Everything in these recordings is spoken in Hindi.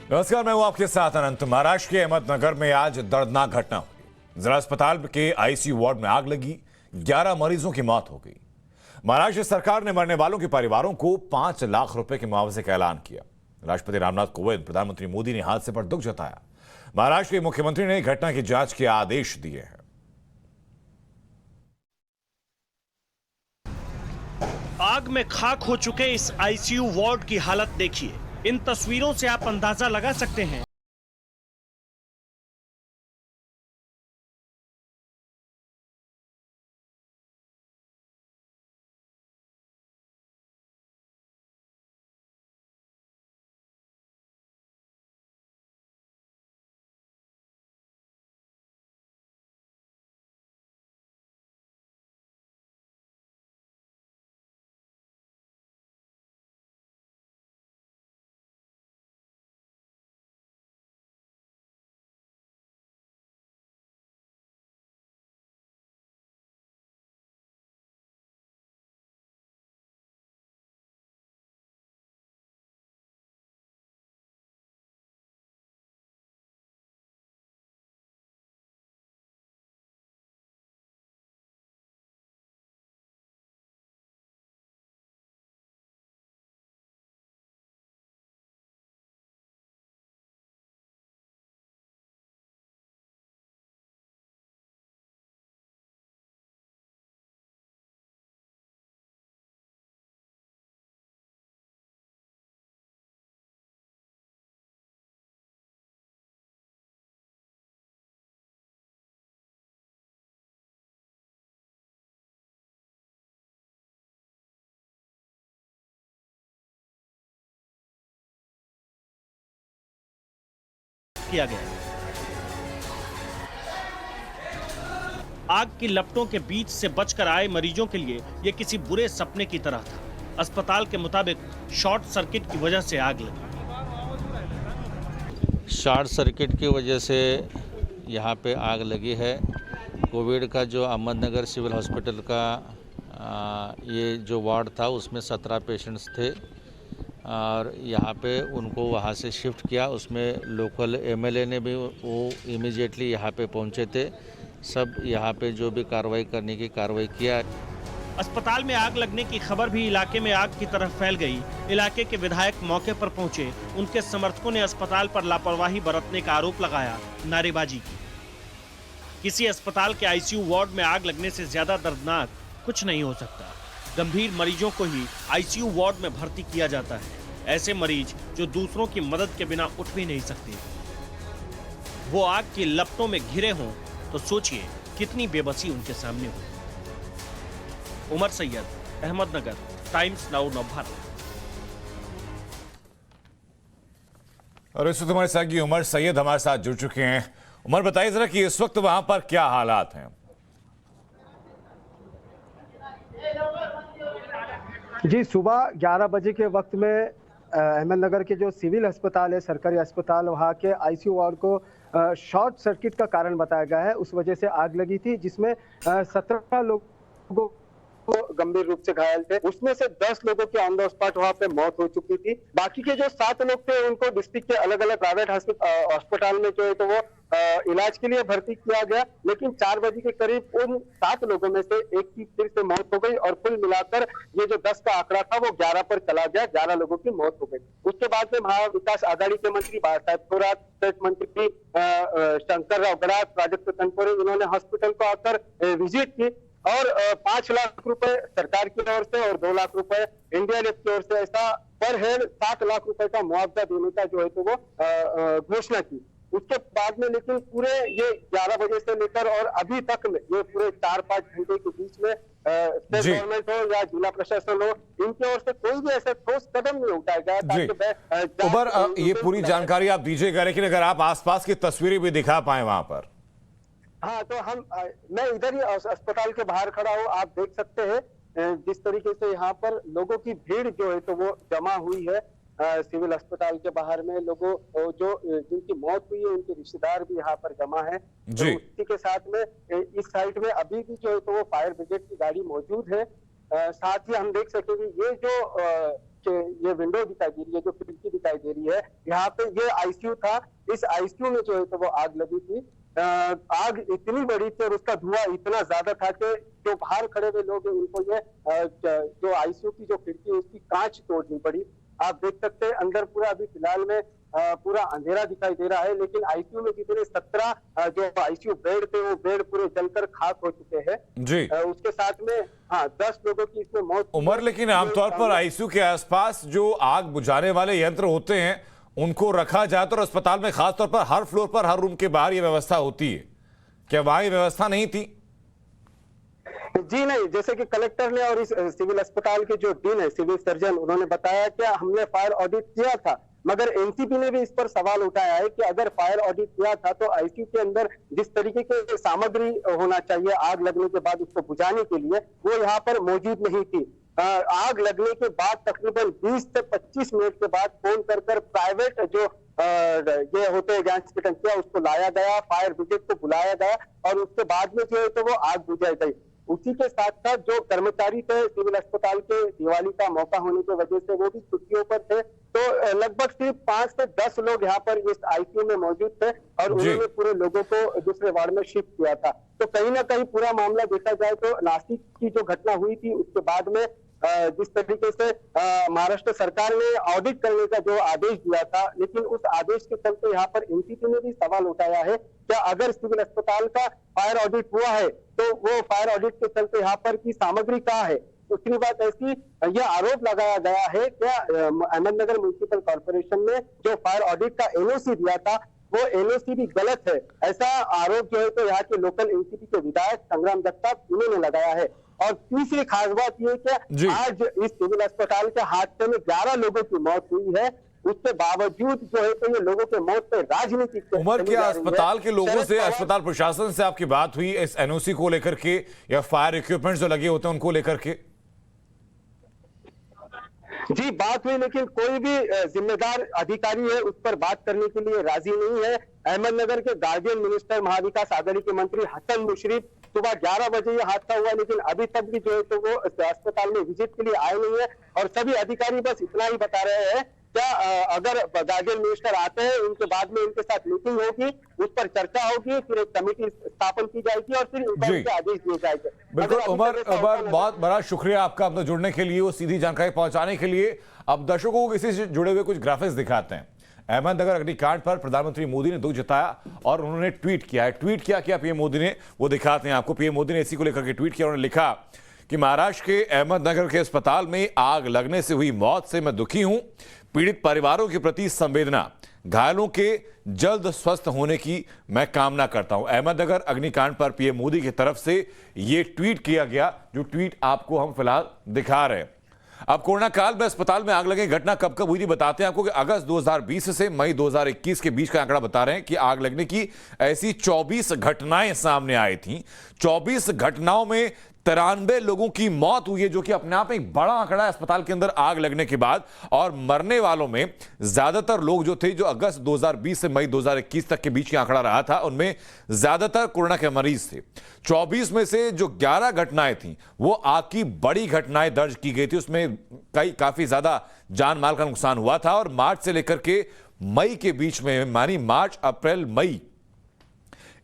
नमस्कार, मैं हूं आपके साथ अनंत। महाराष्ट्र के अहमदनगर में आज दर्दनाक घटना हुई। जिला अस्पताल के आईसीयू वार्ड में आग लगी, 11 मरीजों की मौत हो गई। महाराष्ट्र सरकार ने मरने वालों के परिवारों को 5 लाख रुपए के मुआवजे का ऐलान किया। राष्ट्रपति रामनाथ कोविंद, प्रधानमंत्री मोदी ने हादसे पर दुख जताया। महाराष्ट्र के मुख्यमंत्री ने घटना की जांच के आदेश दिए हैं। आग में खाक हो चुके इस आईसीयू वार्ड की हालत देखिए। इन तस्वीरों से आप अंदाजा लगा सकते हैं किया गया। आग की लपटों के बीच से बचकर आए मरीजों के लिए यह किसी बुरे सपने की तरह था। अस्पताल के मुताबिक शॉर्ट सर्किट की वजह से आग लगी। शॉर्ट सर्किट की वजह से यहाँ पे आग लगी है। कोविड का जो अहमदनगर सिविल हॉस्पिटल का ये जो वार्ड था उसमें 17 पेशेंट्स थे और यहाँ पे उनको वहाँ से शिफ्ट किया। उसमें लोकल एमएलए ने भी वो इमीडिएटली यहाँ पे पहुँचे थे। सब यहाँ पे जो भी कार्रवाई करने की कार्रवाई किया। अस्पताल में आग लगने की खबर भी इलाके में आग की तरफ फैल गई। इलाके के विधायक मौके पर पहुंचे। उनके समर्थकों ने अस्पताल पर लापरवाही बरतने का आरोप लगाया, नारेबाजी की। किसी अस्पताल के आईसीयू वार्ड में आग लगने से ज्यादा दर्दनाक कुछ नहीं हो सकता। गंभीर मरीजों को ही आईसीयू वार्ड में भर्ती किया जाता है। ऐसे मरीज जो दूसरों की मदद के बिना उठ भी नहीं सकते, वो आग की लपटों में घिरे हों तो सोचिए कितनी बेबसी उनके सामने हो। Umar Syed, Ahmednagar, Times Now Navbharat. और इस वक्त हमारे साथ उमर सैयद हमारे साथ जुड़ चुके हैं। उमर, बताइए जरा कि इस वक्त वहां पर क्या हालात हैं? जी, सुबह 11 बजे के वक्त में अहमदनगर के जो सिविल अस्पताल है, सरकारी अस्पताल, वहाँ के आईसीयू वार्ड को शॉर्ट सर्किट का कारण बताया गया है। उस वजह से आग लगी थी, जिसमें 17 लोगों को गंभीर रूप से घायल थे। उसमें से 10 लोगों की ऑन द स्पॉट वहाँ पे मौत हो चुकी थी। बाकी के जो 7 लोग थे उनको डिस्ट्रिक्ट के अलग अलग प्राइवेट अस्पताल में जो है तो वो इलाज के लिए भर्ती किया गया। लेकिन 4 बजे के करीब उन 7 लोगों में से एक की फिर से मौत हो गई और कुल मिलाकर ये जो 10 का आंकड़ा था वो 11 पर चला गया। 11 लोगों की मौत हो गई। उसके बाद में महाविकास आघाड़ी के मंत्री बाळासाहेब थोरात, स्टेट मंत्री शंकरराव गडाख, प्राजक्त तनपुरे, इन्होंने हॉस्पिटल को आकर विजिट की और 5 लाख रुपए सरकार की ओर से और 2 लाख रुपए एनडीआरएफ की ओर से, ऐसा पर हेड 7 लाख रुपए का मुआवजा देने का जो है तो वो घोषणा की। उसके बाद में लेकिन पूरे ये 11 बजे से लेकर और अभी तक में ये पूरे 4-5 घंटे के बीच में स्टेट गवर्नमेंट हो या जिला प्रशासन हो, इनकी ओर से कोई भी ऐसा ठोस कदम नहीं उठाया गया। उमर, ये पूरी जानकारी आप दीजिएगा, लेकिन अगर आप आसपास की तस्वीरें भी दिखा पाए वहां पर। हाँ, तो मैं इधर ही अस्पताल के बाहर खड़ा हूँ। आप देख सकते हैं जिस तरीके से यहाँ पर लोगों की भीड़ जो है तो वो जमा हुई है। सिविल अस्पताल के बाहर में लोगों जो जिनकी मौत हुई है उनके रिश्तेदार भी यहाँ पर जमा है। तो उसी के साथ में इस साइड में अभी भी जो है तो वो फायर ब्रिगेड की गाड़ी मौजूद है। साथ ही हम देख सकेंगे ये जो ये विंडो दिखाई दे रही है, जो खिड़की दिखाई दे रही है, यहाँ पे ये आईसीयू था। इस आईसीयू में जो है तो वो आग लगी थी। आग इतनी बड़ी थी और उसका धुआं इतना ज्यादा था कि जो बाहर खड़े हुए लोग हैं उनको ये जो आईसीयू की जो खिड़की है उसकी कांच तोड़नी पड़ी। आप देख सकते हैं अंदर पूरा अभी फिलहाल में पूरा अंधेरा दिखाई दे रहा है, लेकिन आईसीयू में जितने 17 जो आईसीयू बेड थे वो बेड पूरे जलकर खाक हो चुके हैं जी। उसके साथ में 10 लोगों की इसमें मौत उमर, लेकिन आमतौर पर आईसीयू के आसपास जो आग बुझाने वाले यंत्र होते हैं उनको रखा जाता है, और अस्पताल में खासतौर पर हर फ्लोर पर हर रूम के बाहर ये व्यवस्था होती है। क्या वहां ये व्यवस्था नहीं थी? जी नहीं, जैसे कि कलेक्टर ने और इस सिविल अस्पताल के जो डीन है, सिविल सर्जन, उन्होंने बताया कि हमने फायर ऑडिट किया था, मगर एनसीपी ने भी इस पर सवाल उठाया है कि अगर फायर ऑडिट किया था तो आईसीयू के अंदर जिस तरीके की सामग्री होना चाहिए आग लगने के बाद उसको बुझाने के लिए, वो यहाँ पर मौजूद नहीं थी। आग लगने के बाद तकरीबन 20 से 25 मिनट के बाद फोन कर प्राइवेट जो ये होते हैं गैस की टंकियां, उसको लाया गया, फायर ब्रिगेड को बुलाया गया और उसके बाद में जो है तो वो आग बुझाई गई। उसी के साथ साथ जो कर्मचारी थे सिविल अस्पताल के, दिवाली का मौका होने की वजह से वो भी छुट्टियों पर थे, तो लगभग सिर्फ 5 से 10 लोग यहाँ पर इस आईसीयू में मौजूद थे और उन्होंने पूरे लोगों को दूसरे वार्ड में शिफ्ट किया था। तो कहीं ना कहीं पूरा मामला देखा जाए तो नासिक की जो घटना हुई थी उसके बाद में जिस तरीके से महाराष्ट्र सरकार ने ऑडिट करने का जो आदेश दिया था, लेकिन उस आदेश के चलते यहाँ पर एनसीपी ने भी सवाल उठाया है क्या अगर सिविल अस्पताल का फायर ऑडिट हुआ है तो वो फायर ऑडिट के चलते यहाँ पर की सामग्री कहाँ है। दूसरी बात ऐसी यह आरोप लगाया गया है क्या अहमदनगर म्युनिसिपल कॉर्पोरेशन ने जो फायर ऑडिट का एनओसी दिया था वो एनओसी भी गलत है, ऐसा आरोप जो है तो यहाँ के लोकल एनसीपी के विधायक संग्राम जगताप इन्होंने लगाया है। और तीसरी खास बात यह कि आज इस सिविल अस्पताल के हादसे में 11 लोगों की मौत हुई है, उसके बावजूद जो है तो ये लोगों के मौत पे राजनीतिक उमर, क्या अस्पताल के लोगों से, अस्पताल प्रशासन से आपकी बात हुई इस एनओसी को लेकर के या फायर इक्विपमेंट जो लगे होते हैं उनको लेकर के? जी बात हुई, लेकिन कोई भी जिम्मेदार अधिकारी है उस पर बात करने के लिए राजी नहीं है। अहमदनगर के गार्डियन मिनिस्टर महाविकास आघाड़ी के मंत्री हसन मुशर्रफ सुबह 11 बजे ये हादसा हुआ, लेकिन अभी तक भी जो है तो वो अस्पताल में विजिट के लिए आए नहीं है और सभी अधिकारी बस इतना ही बता रहे हैं क्या अगर गार्डियन मिनिस्टर आते हैं उनके बाद में इनके साथ मीटिंग होगी, उस पर चर्चा होगी, फिर एक कमेटी स्थापन की जाएगी और फिर उनके आदेश दिए जाएंगे। बिल्कुल उमर, बहुत बड़ा शुक्रिया आपका अपने जुड़ने के लिए, वो सीधी जानकारी पहुंचाने के लिए। अब दर्शकों को किसी से जुड़े हुए कुछ ग्राफिक्स दिखाते हैं। अहमदनगर अग्निकांड पर प्रधानमंत्री मोदी ने दुख जताया और उन्होंने ट्वीट किया है। ट्वीट किया पीएम मोदी ने, वो दिखाते हैं आपको। पीएम मोदी ने इसी को लेकर के ट्वीट किया, उन्होंने लिखा कि महाराष्ट्र के अहमदनगर के अस्पताल में आग लगने से हुई मौत से मैं दुखी हूं, पीड़ित परिवारों के प्रति संवेदना, घायलों के जल्द स्वस्थ होने की मैं कामना करता हूं। अहमदनगर अग्निकांड पर पीएम मोदी की तरफ से यह ट्वीट किया गया, जो ट्वीट आपको हम फिलहाल दिखा रहे हैं। अब कोरोना काल में अस्पताल में आग लगी घटना कब कब हुई थी बताते हैं आपको कि अगस्त 2020 से मई 2021 के बीच का आंकड़ा बता रहे हैं कि आग लगने की ऐसी 24 घटनाएं सामने आई थी। 24 घटनाओं में 93 लोगों की मौत हुई है, जो कि अपने आप में एक बड़ा आंकड़ा है अस्पताल के अंदर आग लगने के बाद। और मरने वालों में ज्यादातर लोग जो थे, जो अगस्त 2020 से मई 2021 तक के बीच का आंकड़ा रहा था, उनमें ज्यादातर कोरोना के मरीज थे। 24 में से जो 11 घटनाएं थी वो आग की बड़ी घटनाएं दर्ज की गई थी, उसमें काफी ज्यादा जान माल का नुकसान हुआ था। और मार्च से लेकर के मई के बीच में, मानी मार्च अप्रैल मई,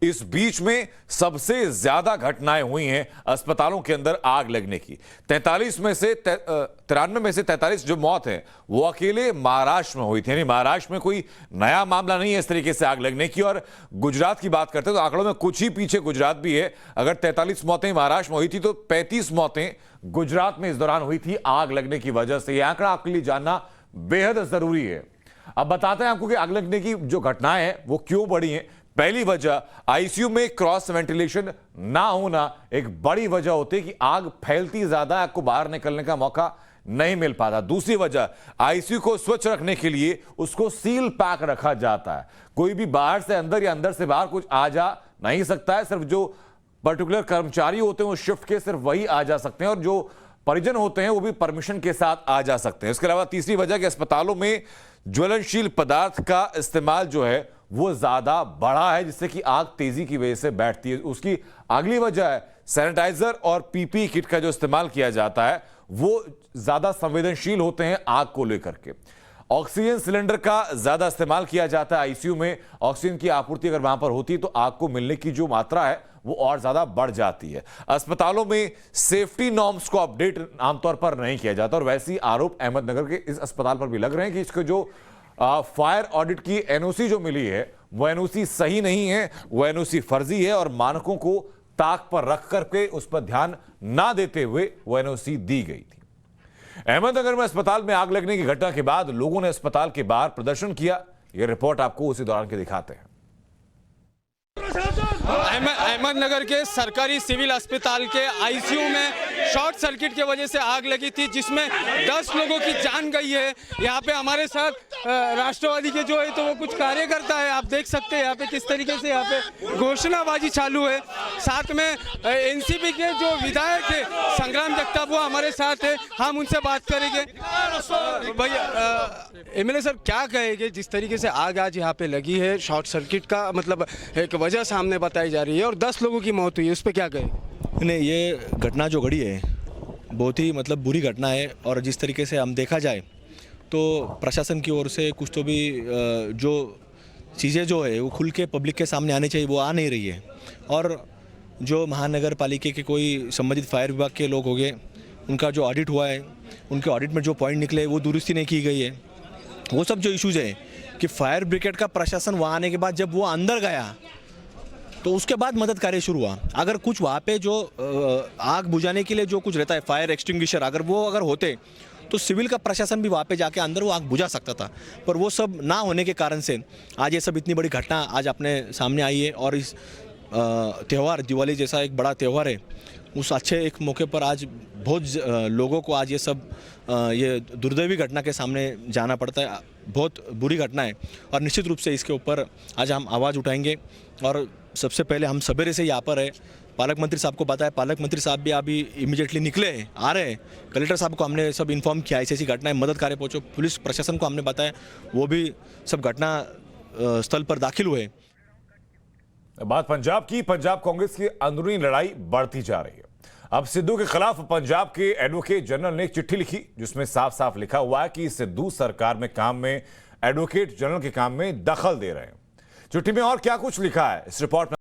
इस बीच में सबसे ज्यादा घटनाएं हुई हैं अस्पतालों के अंदर आग लगने की। 93 में से 93 में से 43 जो मौत है वो अकेले महाराष्ट्र में हुई थी, यानी महाराष्ट्र में कोई नया मामला नहीं है इस तरीके से आग लगने की। और गुजरात की बात करते हैं तो आंकड़ों में कुछ ही पीछे गुजरात भी है। अगर 43 मौतें महाराष्ट्र में हुई थी तो 35 मौतें गुजरात में इस दौरान हुई थी आग लगने की वजह से। यह आंकड़ा आपके लिए जानना बेहद जरूरी है। अब बताते हैं आपको कि आग लगने की जो घटनाएं हैं वो क्यों बढ़ी हैं। पहली वजह, आईसीयू में क्रॉस वेंटिलेशन ना होना एक बड़ी वजह होती है कि आग फैलती ज्यादा, आग को बाहर निकलने का मौका नहीं मिल पाता। दूसरी वजह, आईसीयू को स्वच्छ रखने के लिए उसको सील पैक रखा जाता है। कोई भी बाहर से अंदर या अंदर से बाहर कुछ आ जा नहीं सकता है। सिर्फ जो पर्टिकुलर कर्मचारी होते हैं उस शिफ्ट के, सिर्फ वही आ जा सकते हैं और जो परिजन होते हैं वो भी परमिशन के साथ आ जा सकते हैं। इसके अलावा तीसरी वजह कि अस्पतालों में ज्वलनशील पदार्थ का इस्तेमाल जो है वो ज्यादा बढ़ा है, जिससे कि आग तेजी की वजह से बैठती है। उसकी अगली वजह है सैनिटाइजर और पीपीई किट का जो इस्तेमाल किया जाता है वो ज्यादा संवेदनशील होते हैं आग को लेकर के। ऑक्सीजन सिलेंडर का ज्यादा इस्तेमाल किया जाता है आईसीयू में। ऑक्सीजन की आपूर्ति अगर वहां पर होती है तो आग को मिलने की जो मात्रा है वो और ज्यादा बढ़ जाती है। अस्पतालों में सेफ्टी नॉर्म्स को अपडेट आमतौर पर नहीं किया जाता और वैसे ही आरोप अहमदनगर के इस अस्पताल पर भी लग रहे हैं कि इसके जो फायर ऑडिट की एनओसी जो मिली है वो एनओसी सही नहीं है, वो एनओसी फर्जी है और मानकों को ताक पर रख करके उस पर ध्यान ना देते हुए वो एनओसी दी गई थी। अहमदनगर में अस्पताल में आग लगने की घटना के बाद लोगों ने अस्पताल के बाहर प्रदर्शन किया। यह रिपोर्ट आपको उसी दौरान के दिखाते हैं। अहमदनगर के सरकारी सिविल अस्पताल के आईसीयू में शॉर्ट सर्किट की वजह से आग लगी थी, जिसमें 10 लोगों की जान गई है। यहाँ पे हमारे साथ राष्ट्रवादी के जो है तो वो कुछ कार्यकर्ता है, आप देख सकते हैं यहाँ पे किस तरीके से यहाँ पे घोषणाबाजी चालू है। साथ में एनसीपी के जो विधायक है संग्राम जगताप वो हमारे साथ है, हम उनसे बात करेंगे। भैया एमएलए सर क्या कहेंगे, जिस तरीके से आग आज यहाँ पे लगी है, शॉर्ट सर्किट का मतलब एक वजह सामने बताई जा रही है और 10 लोगों की मौत हुई है, उस पर क्या कहें? नहीं, ये घटना जो घड़ी है बहुत ही मतलब बुरी घटना है और जिस तरीके से हम देखा जाए तो प्रशासन की ओर से कुछ तो भी जो चीज़ें जो है वो खुल के पब्लिक के सामने आनी चाहिए वो आ नहीं रही है। और जो महानगर पालिका के कोई संबंधित फायर विभाग के लोग हो गए, उनका जो ऑडिट हुआ है, उनके ऑडिट में जो पॉइंट निकले वो दुरुस्ती नहीं की गई है। वो सब जो इश्यूज़ है कि फायर ब्रिगेड का प्रशासन वहाँ आने के बाद जब वो अंदर गया तो उसके बाद मदद कार्य शुरू हुआ। अगर कुछ वहाँ पे जो आग बुझाने के लिए जो कुछ रहता है फायर एक्सटिंग्विशर, अगर होते तो सिविल का प्रशासन भी वहाँ पे जाके अंदर वो आग बुझा सकता था, पर वो सब ना होने के कारण से आज ये सब इतनी बड़ी घटना आज अपने सामने आई है। और इस त्यौहार दिवाली जैसा एक बड़ा त्यौहार है, उस अच्छे एक मौके पर आज बहुत लोगों को आज ये सब ये दुर्दैवी घटना के सामने जाना पड़ता है। बहुत बुरी घटना है और निश्चित रूप से इसके ऊपर आज हम आवाज़ उठाएंगे। और सबसे पहले हम सवेरे से यहाँ पर है, पालक मंत्री साहब को बताया, पालक मंत्री साहब भी अभी इमीडिएटली निकले हैं, आ रहे हैं। कलेक्टर साहब को हमने सब इन्फॉर्म किया ऐसी घटना है, मदद कार्य पहुँचो। पुलिस प्रशासन को हमने बताया, वो भी सब घटना स्थल पर दाखिल हुए। बात पंजाब की। पंजाब कांग्रेस की अंदरूनी लड़ाई बढ़ती जा रही है। अब सिद्धू के खिलाफ पंजाब के एडवोकेट जनरल ने एक चिट्ठी लिखी जिसमें साफ साफ लिखा हुआ है कि सिद्धू सरकार में काम में एडवोकेट जनरल के काम में दखल दे रहे हैं। चिट्ठी में और क्या कुछ लिखा है इस रिपोर्ट में